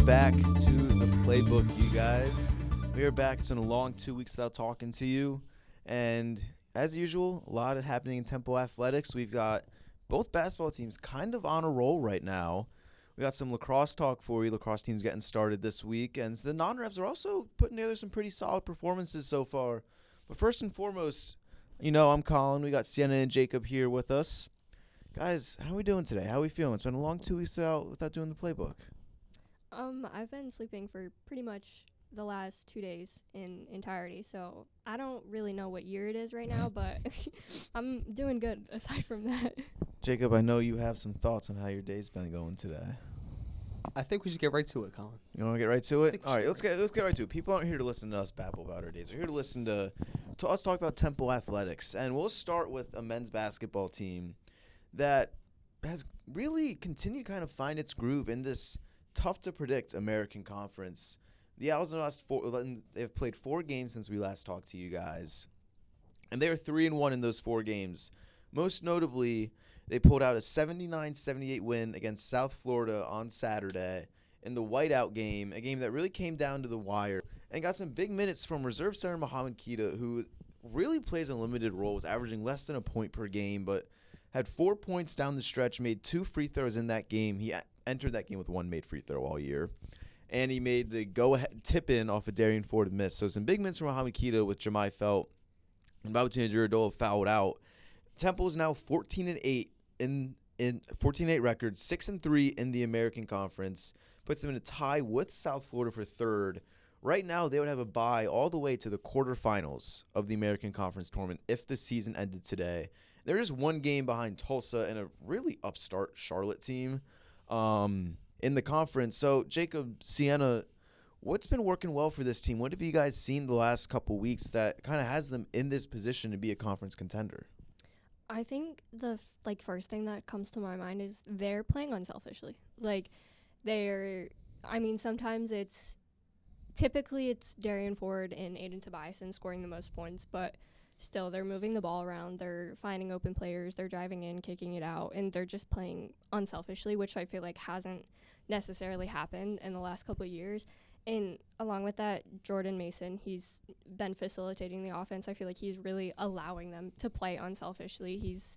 back to the playbook, you guys. We are back. It's been a long 2 weeks without talking to you. And as usual, a lot happening in Temple Athletics. We've got both basketball teams kind of on a roll right now. We got some lacrosse talk for you. Lacrosse team's getting started this week. And the non-revs are also putting together some pretty solid performances so far. But first and foremost, I'm Colin. We got Sienna and Jacob here with us. Guys, how are we doing today? How are we feeling? It's been a long 2 weeks without doing the playbook. I've been sleeping for pretty much the last 2 days in entirety, so I don't really know what year it is right now, but I'm doing good aside from that. Jacob, I know you have some thoughts on how your day's been going today. I think we should get right to it, Colin. You want to get right to it? All right, let's get right to it. People aren't here to listen to us babble about our days. They're here to listen to us talk about Temple Athletics, and we'll start with a men's basketball team that has really continued to kind of find its groove in this tough-to-predict American Conference. The Owls they've played 4 games since we last talked to you guys, and they are 3-1 in those 4 games. Most notably, they pulled out a 79-78 win against South Florida on Saturday in the whiteout game, a game that really came down to the wire, and got some big minutes from reserve center Muhammad Kita, who really plays a limited role, was averaging less than a point per game, but had 4 points down the stretch, made 2 free throws in that game. He entered that game with 1 made free throw all year. And he made the go-ahead tip-in off a Darian Ford miss. So some big minutes from Muhammad Kita with Jemai Felt and Babatunde Duradola fouled out. Temple is now 14-8 in 14-8 record, 6-3 in the American Conference. Puts them in a tie with South Florida for third. Right now, they would have a bye all the way to the quarterfinals of the American Conference tournament if the season ended today. They're just 1 game behind Tulsa and a really upstart Charlotte team in the conference. So, Jacob, Sienna, what's been working well for this team? What have you guys seen the last couple weeks that kind of has them in this position to be a conference contender? I think the first thing that comes to my mind is they're playing unselfishly. Sometimes typically it's Darian Ford and Aiden Tobiasen scoring the most points, but still, they're moving the ball around, they're finding open players, they're driving in, kicking it out, and they're just playing unselfishly, which I feel like hasn't necessarily happened in the last couple of years. And along with that, Jordan Mason, he's been facilitating the offense. I feel like he's really allowing them to play unselfishly. He's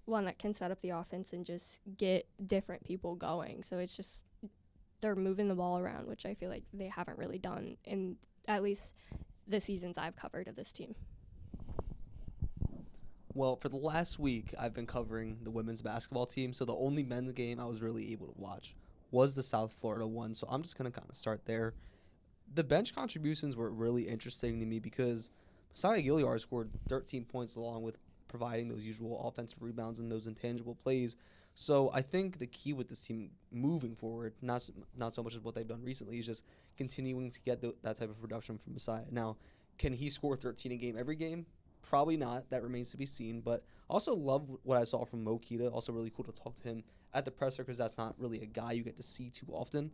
one that can set up the offense and just get different people going. So it's just they're moving the ball around, which I feel like they haven't really done in at least the seasons I've covered of this team. Well, for the last week, I've been covering the women's basketball team, so the only men's game I was really able to watch was the South Florida one, so I'm just going to kind of start there. The bench contributions were really interesting to me because Messiah Gilliard scored 13 points along with providing those usual offensive rebounds and those intangible plays. So I think the key with this team moving forward, not so much as what they've done recently, is just continuing to get that type of production from Messiah. Now, can he score 13 a game every game? Probably not. That remains to be seen. But also love what I saw from Mo Kita. Also really cool to talk to him at the presser because that's not really a guy you get to see too often.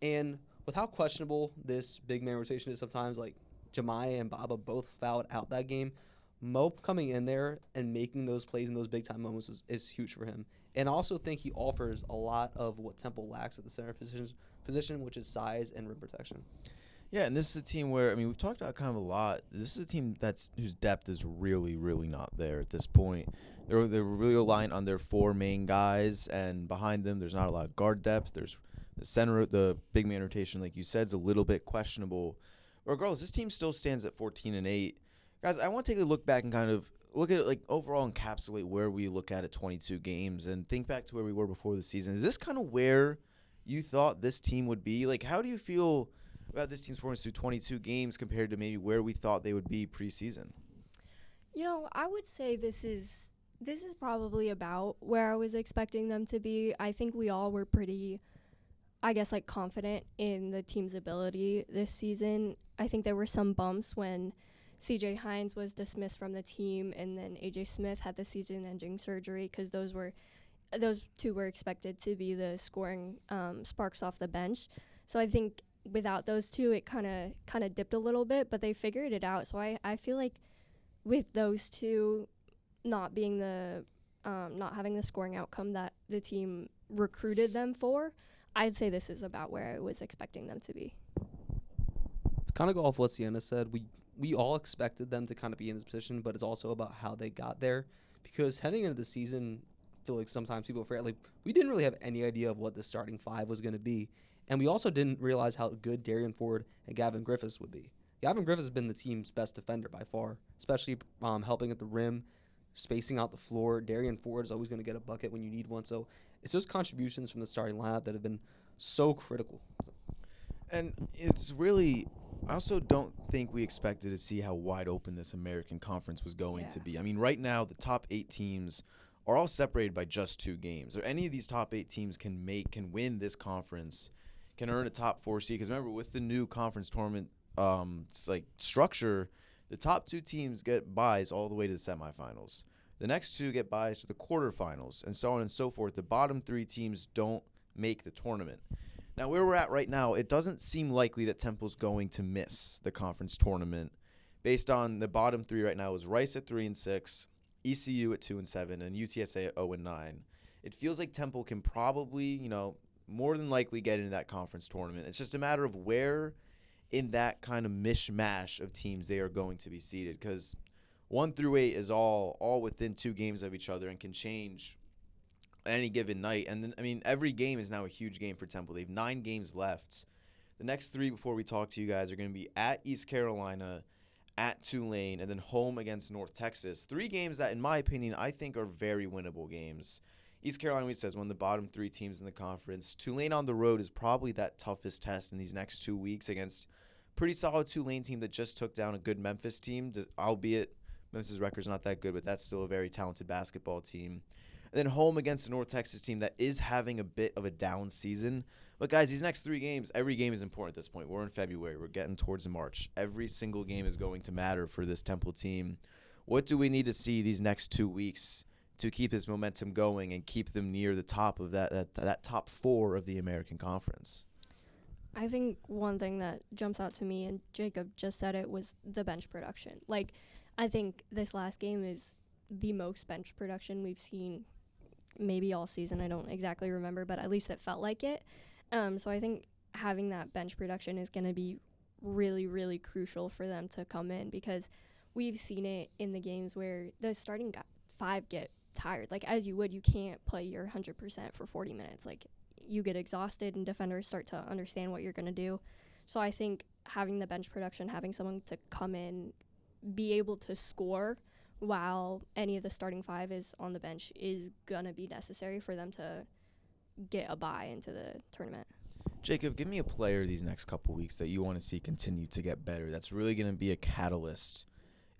And with how questionable this big man rotation is sometimes, like Jemai and Baba both fouled out that game, Mo coming in there and making those plays in those big-time moments is huge for him. And I also think he offers a lot of what Temple lacks at the center position, which is size and rim protection. Yeah, and this is a team where, we've talked about kind of a lot. This is a team whose depth is really, really not there at this point. They're really reliant on their 4 main guys, and behind them, there's not a lot of guard depth. There's the center, the big man rotation, like you said, is a little bit questionable. Regardless, this team still stands at 14-8. Guys, I want to take a look back and kind of look at it, overall encapsulate where we look at 22 games and think back to where we were before the season. Is this kind of where you thought this team would be? How do you feel about this team's performance through 22 games compared to maybe where we thought they would be preseason? I would say this is probably about where I was expecting them to be. I think we all were pretty, confident in the team's ability this season. I think there were some bumps when CJ Hines was dismissed from the team and then AJ Smith had the season-ending surgery because those 2 were expected to be the scoring sparks off the bench. So I think without those 2, it kind of dipped a little bit, but they figured it out. So I feel like with those 2 not being not having the scoring outcome that the team recruited them for, I'd say this is about where I was expecting them to be. To kind of go off what Sienna said, we all expected them to kind of be in this position, but it's also about how they got there. Because heading into the season, I feel like sometimes people forget, like, we didn't really have any idea of what the starting five was going to be. And we also didn't realize how good Darian Ford and Gavin Griffiths would be. Gavin Griffiths has been the team's best defender by far, especially helping at the rim, spacing out the floor. Darian Ford is always going to get a bucket when you need one. So it's those contributions from the starting lineup that have been so critical. And it's really, I also don't think we expected to see how wide open this American Conference was going to be. I mean, right now, the top 8 teams are all separated by just 2 games. Or any of these top 8 teams can win this conference, can earn a top 4 seed. Because remember, with the new conference tournament structure, the top 2 teams get byes all the way to the semifinals. The next 2 get byes to the quarterfinals, and so on and so forth. The bottom 3 teams don't make the tournament. Now, where we're at right now, it doesn't seem likely that Temple's going to miss the conference tournament. Based on the bottom 3 right now is Rice at 3-6, ECU at 2-7, and UTSA at 0-9. It feels like Temple can probably, more than likely get into that conference tournament. It's just a matter of where in that kind of mishmash of teams they are going to be seated, because 1 through 8 is all within 2 games of each other and can change any given night. And then, I mean, every game is now a huge game for Temple. They have 9 games left. The next 3 before we talk to you guys are going to be at East Carolina, at Tulane, and then home against North Texas. 3 games that, in my opinion, I think are very winnable games. East Carolina, we says, one of the bottom 3 teams in the conference. Tulane on the road is probably that toughest test in these next 2 weeks against pretty solid Tulane team that just took down a good Memphis team, albeit Memphis' record's not that good, but that's still a very talented basketball team. And then home against the North Texas team that is having a bit of a down season. But, guys, these next 3 games, every game is important at this point. We're in February. We're getting towards March. Every single game is going to matter for this Temple team. What do we need to see these next 2 weeks to keep this momentum going and keep them near the top of that top 4 of the American Conference? I think one thing that jumps out to me, and Jacob just said it, was the bench production. Like, I think this last game is the most bench production we've seen maybe all season. I don't exactly remember, but at least it felt like it. So I think having that bench production is going to be really, really crucial for them to come in, because we've seen it in the games where the starting 5 get tired. Like, as you would, you can't play your 100% for 40 minutes. Like, you get exhausted and defenders start to understand what you're going to do. So I think having the bench production, having someone to come in, be able to score while any of the starting 5 is on the bench is going to be necessary for them to get a bye into the tournament. Jacob, give me a player these next couple weeks that you want to see continue to get better. That's really going to be a catalyst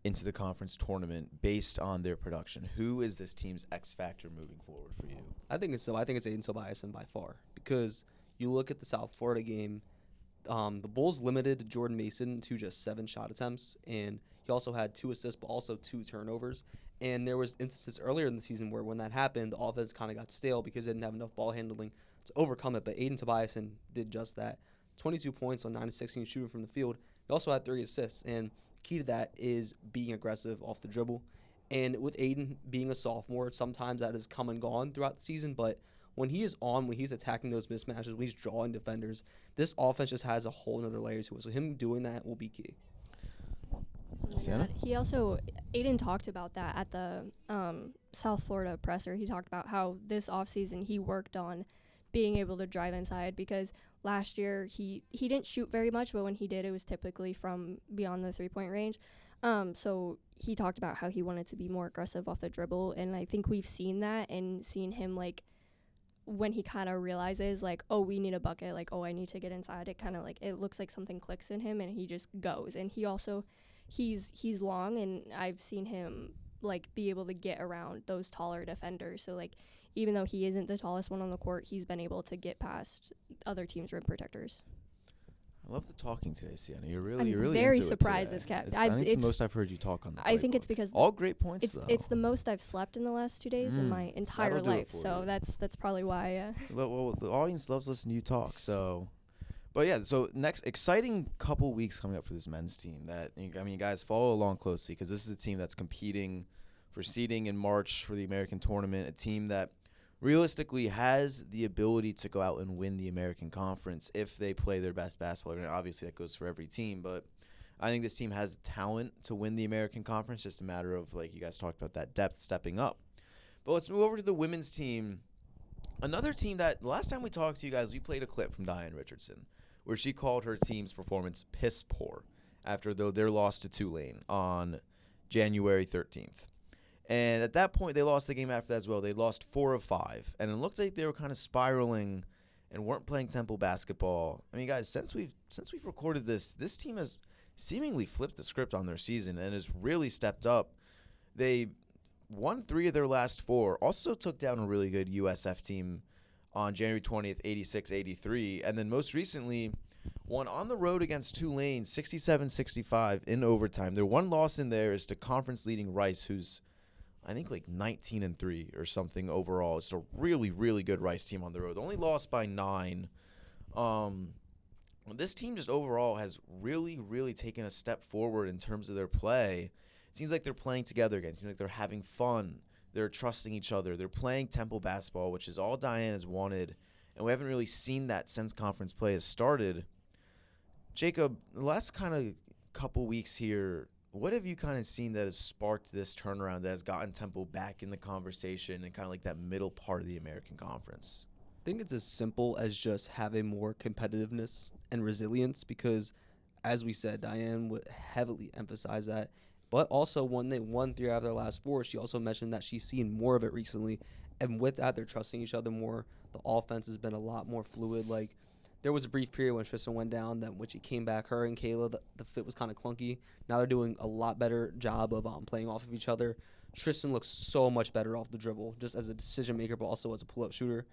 into the conference tournament based on their production. Who is this team's X factor moving forward for you? I think it's Aiden Tobiasen by far, because you look at the South Florida game, the Bulls limited Jordan Mason to just 7 shot attempts, and he also had 2 assists but also 2 turnovers. And there was instances earlier in the season where when that happened, the offense kind of got stale because they didn't have enough ball handling to overcome it. But Aiden Tobiasen did just that. 22 points on 9-16 shooting from the field. He also had 3 assists, and key to that is being aggressive off the dribble. And with Aiden being a sophomore, sometimes that has come and gone throughout the season, but when he is on, when he's attacking those mismatches, when he's drawing defenders, this offense just has a whole nother layer to it. So him doing that will be key. Sienna? Aiden talked about that at the South Florida presser. He talked about how this offseason he worked on being able to drive inside, because last year he didn't shoot very much, but when he did, it was typically from beyond the 3-point range. So he talked about how he wanted to be more aggressive off the dribble, and I think we've seen that and seen him, like, when he kind of realizes, like, oh, we need a bucket, like, oh, I need to get inside, it kind of, like, it looks like something clicks in him, and he just goes. And he also, he's long, and I've seen him, like, be able to get around those taller defenders. So, like, even though he isn't the tallest one on the court, he's been able to get past other teams' rim protectors. I love the talking today, Sienna. You're I'm really very into surprised it it's today. kept. I think it's the most I've heard you talk on the I think playbook. it's because all great points, though. It's the most I've slept in the last 2 days in my entire That'll do it life. for So you. that's probably why. Well, the audience loves listening to you talk. So, but yeah, so next exciting couple weeks coming up for this men's team. That, I mean, you guys follow along closely, because this is a team that's competing for seeding in March for the American tournament. A team that realistically has the ability to go out and win the American Conference if they play their best basketball. And obviously, that goes for every team, but I think this team has the talent to win the American Conference. Just a matter of, like you guys talked about, that depth stepping up. But let's move over to the women's team. Another team that last time we talked to you guys, we played a clip from Diane Richardson where she called her team's performance piss poor after their loss to Tulane on January 13th. And at that point, they lost the game after that as well. They lost 4 of 5. And it looked like they were kind of spiraling and weren't playing Temple basketball. I mean, guys, since we've recorded this team has seemingly flipped the script on their season and has really stepped up. They won 3 of their last 4. Also took down a really good USF team on January 20th, 86-83. And then most recently won on the road against Tulane, 67-65 in overtime. Their one loss in there is to conference-leading Rice, who's I think like 19-3 or something overall. It's a really, really good Rice team on the road. Only lost by 9. This team just overall has really, really taken a step forward in terms of their play. It seems like they're playing together again. It seems like they're having fun. They're trusting each other. They're playing Temple basketball, which is all Diane has wanted. And we haven't really seen that since conference play has started. Jacob, the last kind of couple weeks here, what have you kind of seen that has sparked this turnaround that has gotten Temple back in the conversation and kind of like that middle part of the American Conference? I think it's as simple as just having more competitiveness and resilience because, as we said, Diane would heavily emphasize that. But also, when they won 3 out of their last 4, she also mentioned that she's seen more of it recently. And with that, they're trusting each other more. The offense has been a lot more fluid. Like, there was a brief period when Tristan went down, then when she came back, her and Kayla, the fit was kind of clunky. Now they're doing a lot better job of playing off of each other. Tristan looks so much better off the dribble, just as a decision maker, but also as a pull-up shooter.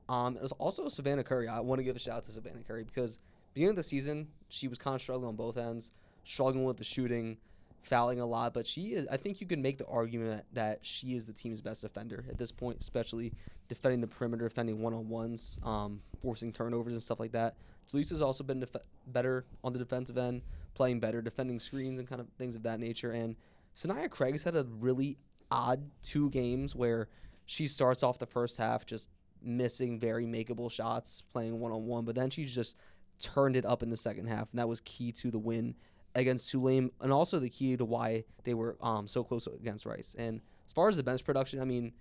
It was also Savannah Curry. I want to give a shout out to Savannah Curry because beginning of the season, she was kind of struggling on both ends, struggling with the shooting, fouling a lot. But she is, I think you can make the argument that she is the team's best defender at this point, especially defending the perimeter, defending one-on-ones, forcing turnovers and stuff like that. Jaleesa's also been better on the defensive end, playing better, defending screens and kind of things of that nature. And Sanaya Craig's had a really odd 2 games where she starts off the first half just missing very makeable shots, playing one-on-one, but then she's just turned it up in the second half, and that was key to the win against Tulane, and also the key to why they were so close against Rice. And as far as the bench production, I mean,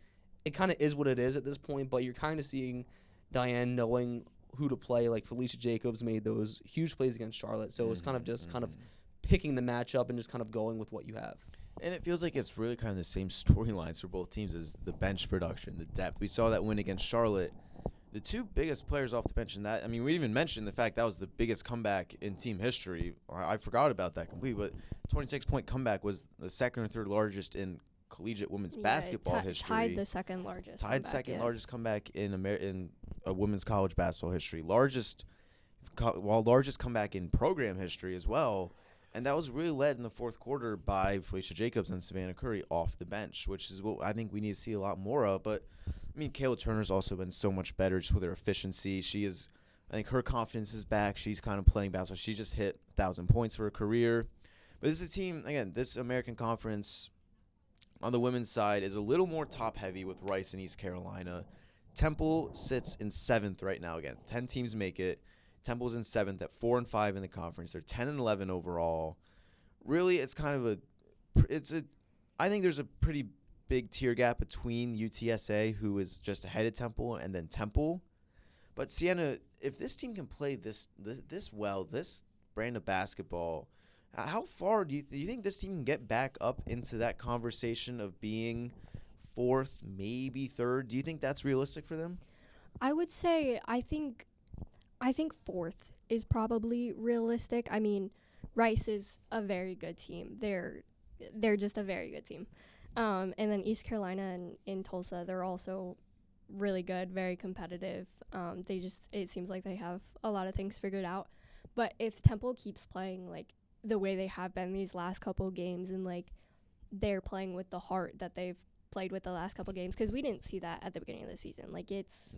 it kind of is what it is at this point, but you're kind of seeing Diane knowing who to play. Like Felicia Jacobs made those huge plays against Charlotte, so it's kind of just kind of picking the matchup and just kind of going with what you have. And it feels like it's really kind of the same storylines for both teams as the bench production, the depth. We saw that win against Charlotte. The 2 biggest players off the bench in that, I mean, we even mentioned the fact that was the biggest comeback in team history. I forgot about that completely, but 26-point comeback was the second or third largest in collegiate women's basketball history. Tied the second largest. Largest comeback in a women's college basketball history. Largest comeback in program history as well. And that was really led in the fourth quarter by Felicia Jacobs and Savannah Curry off the bench, which is what I think we need to see a lot more of. But, I mean, Kayla Turner's also been so much better just with her efficiency. I think her confidence is back. She's kind of playing basketball. She just hit 1,000 points for her career. But this is a team, again, this American Conference on the women's side is a little more top-heavy with Rice and East Carolina. Temple sits in 7th right now. Again, 10 teams make it. Temple's in 7th at 4-5 in the conference. They're 10-11 overall. Really, it's kind of I think there's a pretty big tier gap between UTSA, who is just ahead of Temple, and then Temple. But Sienna, if this team can play this well, this brand of basketball, how far do you think this team can get back up into that conversation of being 4th, maybe 3rd? Do you think that's realistic for them? I would say I think 4th is probably realistic. I mean, Rice is a very good team. They're just a very good team. And then East Carolina and in Tulsa, they're also really good, very competitive. It seems like they have a lot of things figured out. But if Temple keeps playing like the way they have been these last couple games, and like they're playing with the heart that they've played with the last couple games, because we didn't see that at the beginning of the season. Like it's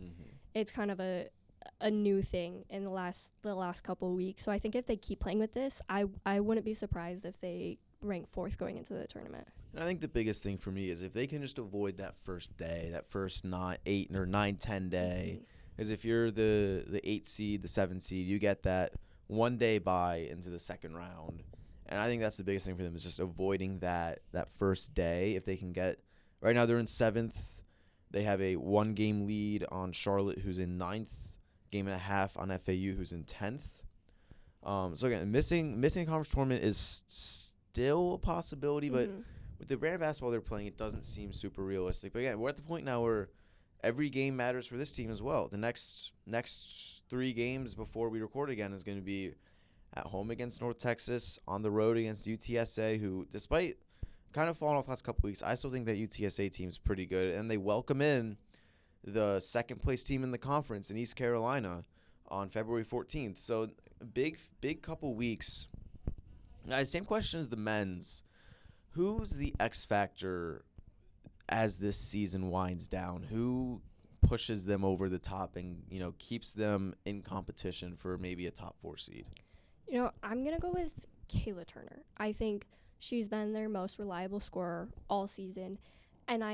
kind of a new thing in the last couple of weeks. So I think if they keep playing with this, I wouldn't be surprised if they ranked 4th going into the tournament. And I think the biggest thing for me is if they can just avoid that first day, that first 8 or 9, 10 day, is if you're the 8 seed, the 7 seed, you get that 1 day bye into the second round. And I think that's the biggest thing for them is just avoiding that first day. If they can get – right now they're in 7th. They have a 1-game lead on Charlotte, who's in 9th, game and a half on FAU, who's in 10th. So, again, missing a conference tournament is still a possibility, but with the brand of basketball they're playing, it doesn't seem super realistic. But, again, we're at the point now where every game matters for this team as well. The next 3 games before we record again is going to be at home against North Texas, on the road against UTSA, who, despite kind of falling off the last couple weeks, I still think that UTSA team's pretty good, and they welcome in the second-place team in the conference in East Carolina on February 14th. So, big couple weeks. Guys, same question as the men's. Who's the X factor as this season winds down? Who pushes them over the top and, keeps them in competition for maybe a top 4 seed? I'm going to go with Kayla Turner. I think she's been their most reliable scorer all season. And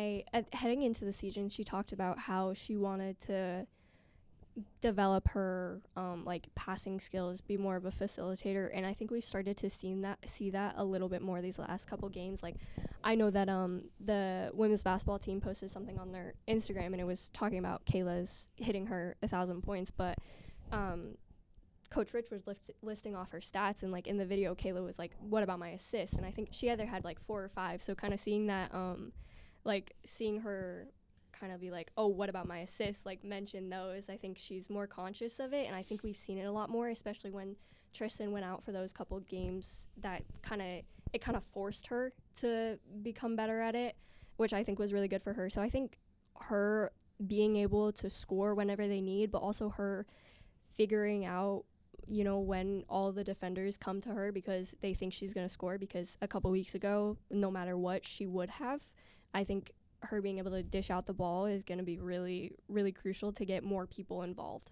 heading into the season, she talked about how she wanted to develop her passing skills, be more of a facilitator, and I think we've started to see that a little bit more these last couple games. Like, I know that the women's basketball team posted something on their Instagram, and it was talking about Kayla's hitting her 1,000 points, but Coach Rich was listing off her stats, and in the video, Kayla was like, "What about my assists?" And I think she either had 4 or 5. So kind of seeing that, seeing her kind of be like, "Oh, what about my assists?" Mention those. I think she's more conscious of it, and I think we've seen it a lot more, especially when Tristan went out for those couple games. That kind of forced her to become better at it, which I think was really good for her. So I think her being able to score whenever they need, but also her figuring out, when all the defenders come to her because they think she's going to score, because a couple weeks ago, no matter what, she would have. I think her being able to dish out the ball is going to be really, really crucial to get more people involved.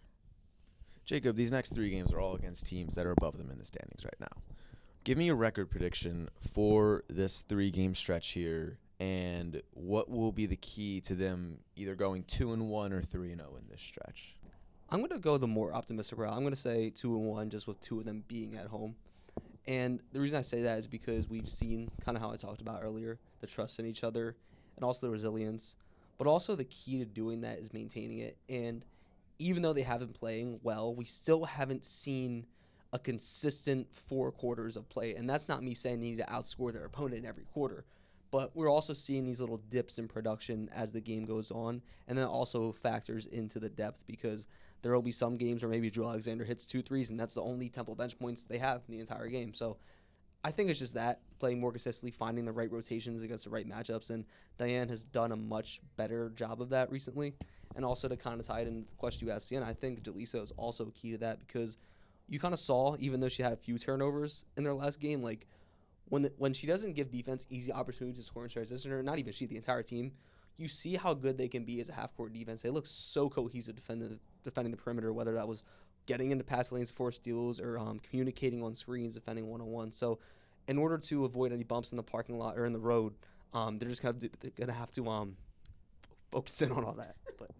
Jacob, these next 3 games are all against teams that are above them in the standings right now. Give me a record prediction for this 3-game stretch here, and what will be the key to them either going 2-1 or 3-0 in this stretch? I'm going to go the more optimistic route. I'm going to say 2-1, just with 2 of them being at home. And the reason I say that is because we've seen kind of how I talked about earlier, the trust in each other and also the resilience. But also the key to doing that is maintaining it. And even though they have been playing well, we still haven't seen a consistent 4 quarters of play. And that's not me saying they need to outscore their opponent in every quarter. But we're also seeing these little dips in production as the game goes on. And that also factors into the depth, because there will be some games where maybe Drew Alexander hits 2 threes, and that's the only Temple bench points they have in the entire game. So I think it's just that, playing more consistently, finding the right rotations against the right matchups, and Diane has done a much better job of that recently. And also to kind of tie it into the question you asked, Sienna, I think Jaleesa is also key to that, because you kind of saw, even though she had a few turnovers in their last game, when she doesn't give defense easy opportunities to score in transition, or not even she, the entire team, you see how good they can be as a half-court defense. They look so cohesive defending the perimeter, whether that was getting into pass lanes for steals or communicating on screens, defending one-on-one. So in order to avoid any bumps in the parking lot or in the road, they're just going to have to focus in on all that. But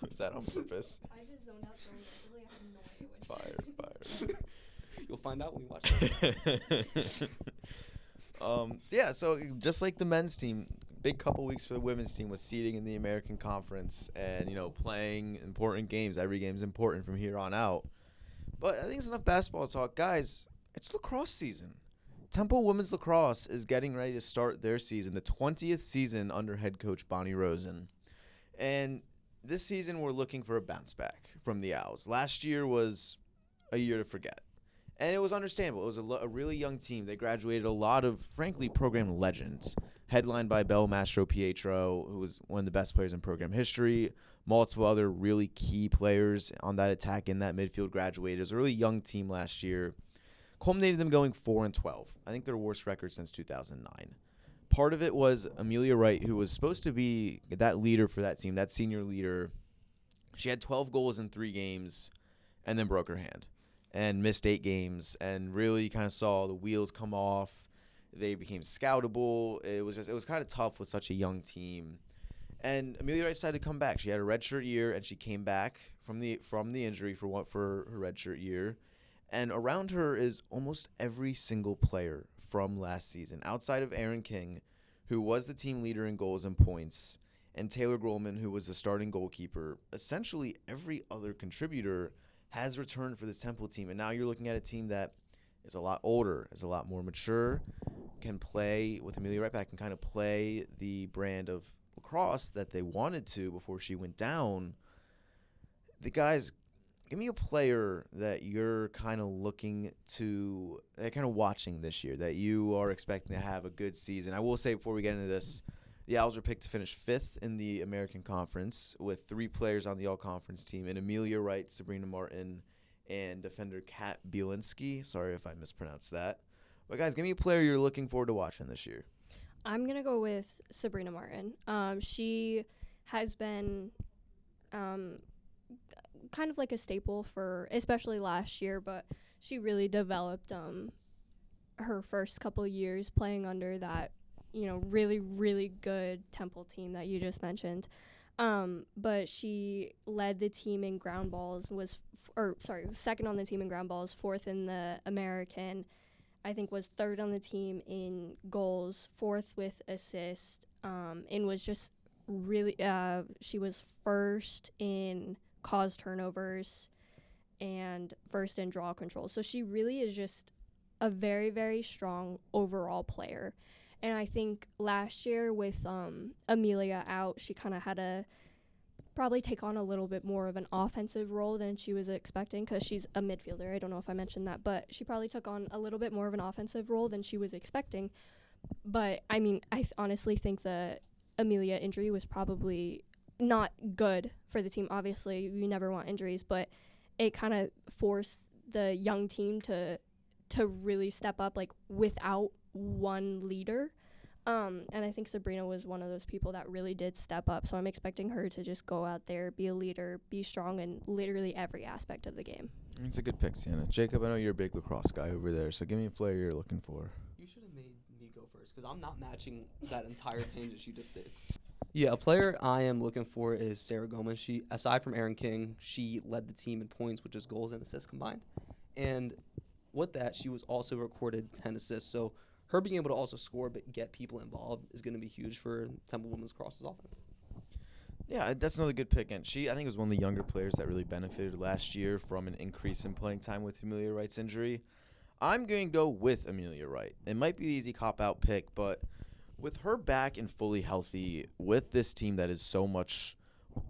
Was that on purpose? I just zoned out during this. I have no idea what Fire. you'll find out when you watch it. So just like the men's team, big couple weeks for the women's team with seeding in the American Conference and, playing important games. Every game's important from here on out. But I think it's enough basketball talk. Guys, it's lacrosse season. Temple Women's Lacrosse is getting ready to start their season, the 20th season under head coach Bonnie Rosen. And this season we're looking for a bounce back from the Owls. Last year was a year to forget. And it was understandable. It was a really young team. They graduated a lot of, frankly, program legends, headlined by Belle Mastro-Pietro, who was one of the best players in program history. Multiple other really key players on that attack in that midfield graduated. It was a really young team last year. Culminated them going 4-12. I think their worst record since 2009. Part of it was Amelia Wright, who was supposed to be that leader for that team, that senior leader. She had 12 goals in 3 games and then broke her hand. and missed 8 games, and really kind of saw the wheels come off. They became scoutable. It was kind of tough with such a young team. And Amelia Wright decided to come back. She had a redshirt year, and she came back from the injury for her redshirt year. And around her is almost every single player from last season, outside of Aaron King, who was the team leader in goals and points, and Taylor Grolman, who was the starting goalkeeper. Essentially, every other contributor has returned for this Temple team. And now you're looking at a team that is a lot older, is a lot more mature, can play with Amelia Wright back, can kind of play the brand of lacrosse that they wanted to before she went down. The guys, give me a player that you're kind of looking to, kind of watching this year, that you are expecting to have a good season. I will say before we get into this, the Owls are picked to finish 5th in the American Conference with 3 players on the all-conference team, and Amelia Wright, Sabrina Martin, and defender Kat Bielinski. Sorry if I mispronounced that. But guys, give me a player you're looking forward to watching this year. I'm going to go with Sabrina Martin. She has been kind of like a staple for, especially last year, but she really developed her first couple of years playing under that, really, really good Temple team that you just mentioned. But she led the team in ground balls, was second on the team in ground balls, 4th in the American, I think was 3rd on the team in goals, 4th with assists, and was just really, she was 1st in caused turnovers and 1st in draw control. So she really is just a very, very strong overall player. And I think last year with Amelia out, she kind of had to probably take on a little bit more of an offensive role than she was expecting, because she's a midfielder. I don't know if I mentioned that, but she probably took on a little bit more of an offensive role than she was expecting. But, I mean, I honestly think the Amelia injury was probably not good for the team. Obviously, we never want injuries, but it kind of forced the young team to really step up, like, without one leader. And I think Sabrina was one of those people that really did step up. So I'm expecting her to just go out there, be a leader, be strong in literally every aspect of the game. It's a good pick, Sienna. Jacob, I know you're a big lacrosse guy over there, so give me a player you're looking for. You should have made me go first, because I'm not matching that entire tangent you just did. Yeah, a player I am looking for is Sarah Gomez. She, aside from Aaron King, she led the team in points, which is goals and assists combined. And with that, she was also recorded 10 assists. So her being able to also score but get people involved is going to be huge for Temple Women's Lacrosse's offense. Yeah, that's another good pick. And she, I think, was one of the younger players that really benefited last year from an increase in playing time with Amelia Wright's injury. I'm going to go with Amelia Wright. It might be the easy cop-out pick, but with her back and fully healthy, with this team that is so much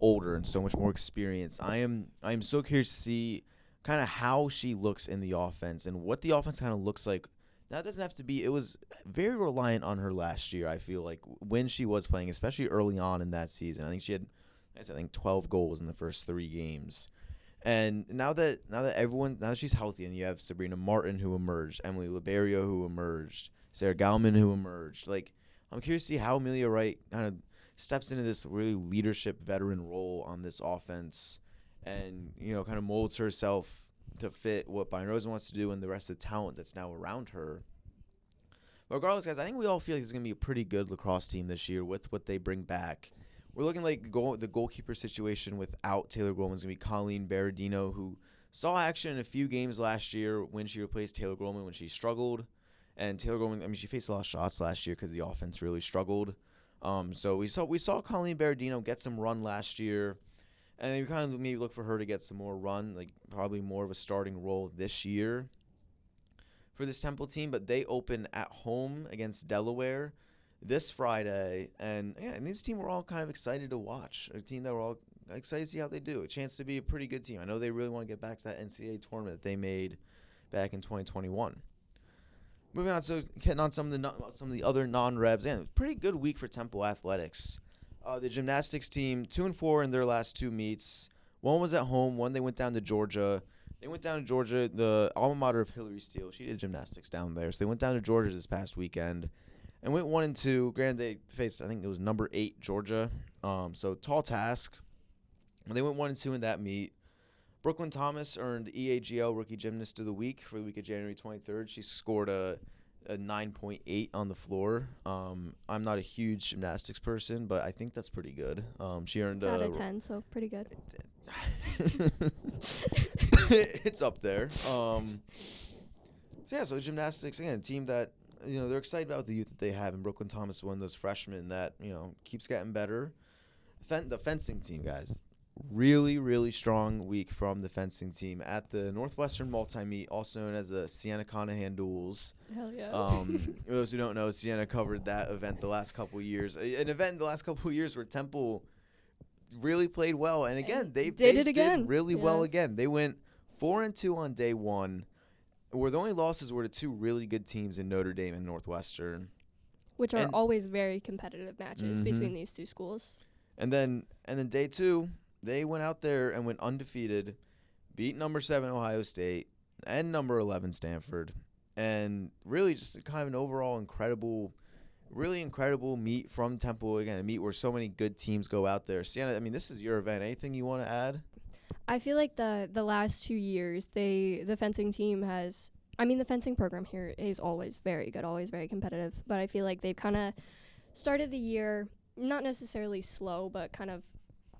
older and so much more experienced, I am so curious to see kind of how she looks in the offense and what the offense kind of looks like. Now, it doesn't have to be – it was very reliant on her last year, I feel like, when she was playing, especially early on in that season. I think she had, 12 goals in the first 3 games. And now that she's healthy, and you have Sabrina Martin who emerged, Emily Liberio who emerged, Sarah Gauman who emerged, like, I'm curious to see how Amelia Wright kind of steps into this really leadership veteran role on this offense and, kind of molds herself to fit what Byron Rosen wants to do and the rest of the talent that's now around her. But regardless, guys, I think we all feel like it's going to be a pretty good lacrosse team this year with what they bring back. We're looking like the goalkeeper situation without Taylor Grolman is going to be Colin Berardino, who saw action in a few games last year when she replaced Taylor Grolman when she struggled. And Taylor Grolman, she faced a lot of shots last year because the offense really struggled. So we saw Colin Berardino get some run last year. And we kind of maybe look for her to get some more run, like probably more of a starting role this year for this Temple team. But they open at home against Delaware this Friday. And this team we're all kind of excited to watch. A team that we're all excited to see how they do. A chance to be a pretty good team. I know they really want to get back to that NCAA tournament that they made back in 2021. Moving on, so getting on some of the other non-revs. Yeah, pretty good week for Temple Athletics. The gymnastics team, 2-4 in their last 2 meets. One was at home. One they went down to Georgia. The alma mater of Hillary Steele. She did gymnastics down there. So they went down to Georgia this past weekend and went 1-2. Granted, they faced, I think it was number 8 Georgia. So tall task. And they went 1-2 in that meet. Brooklyn Thomas earned EAGL Rookie Gymnast of the Week for the week of January 23rd. She scored a 9.8 on the floor. I'm not a huge gymnastics person, but I think that's pretty good. She earned It's out of 10, so pretty good. It's up there. So gymnastics, again, a team that, they're excited about the youth that they have. And Brooklyn Thomas is one of those freshmen that, keeps getting better. The fencing team, guys. Really, really strong week from the fencing team at the Northwestern Multi-Meet, also known as the Sienna Conaghan Duels. Hell yeah. For those who don't know, Sienna covered that event the last couple of years. An event the last couple of years where Temple really played well. And again, they did really well again. They went 4-2 on day one, where the only losses were to two really good teams in Notre Dame and Northwestern. Which are always very competitive matches between these two schools. And then day two, they went out there and went undefeated, beat number 7 Ohio State and number 11 Stanford, and really just kind of an overall incredible meet from Temple. Again, a meet where so many good teams go out there. Sienna, I mean, this is your event. Anything you want to add? I feel like the last 2 years, the fencing team has, the fencing program here is always very good, always very competitive, but I feel like they've kind of started the year not necessarily slow, but kind of,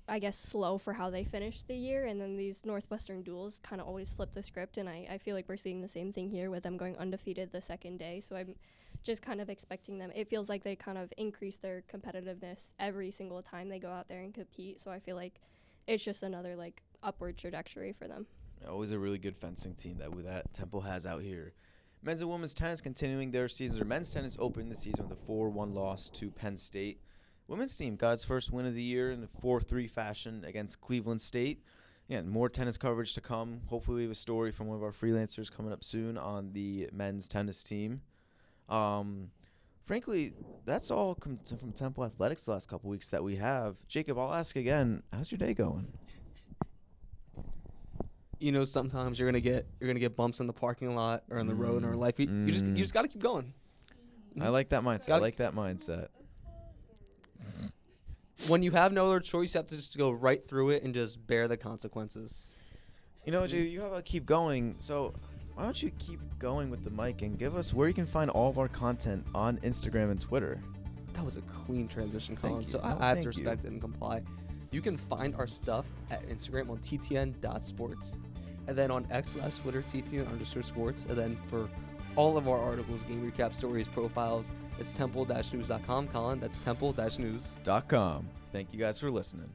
I guess, slow for how they finished the year, and then these Northwestern duels kind of always flip the script, and I feel like we're seeing the same thing here with them going undefeated the second day, so I'm just kind of expecting them. It feels like they kind of increase their competitiveness every single time they go out there and compete, so I feel like it's just another, upward trajectory for them. Always a really good fencing team that Temple has out here. Men's and women's tennis continuing their seasons. Or men's tennis opened the season with a 4-1 loss to Penn State. Women's team got its first win of the year in a 4-3 fashion against Cleveland State. Again, more tennis coverage to come. Hopefully we have a story from one of our freelancers coming up soon on the men's tennis team. Frankly, that's all from Temple Athletics the last couple weeks that we have. Jacob, I'll ask again, how's your day going? Sometimes you're gonna get bumps in the parking lot or on the road or in life. You just gotta keep going. I like that mindset. When you have no other choice, you have to just go right through it and just bear the consequences. Jay, you have to keep going. So why don't you keep going with the mic and give us where you can find all of our content on Instagram and Twitter. That was a clean transition, Colin. So I have to respect it and comply. You can find our stuff at Instagram on ttn.sports. And then on X/Twitter, ttn_sports. And then for all of our articles, game recap, stories, profiles, it's temple-news.com. Colin, that's temple-news.com. Thank you guys for listening.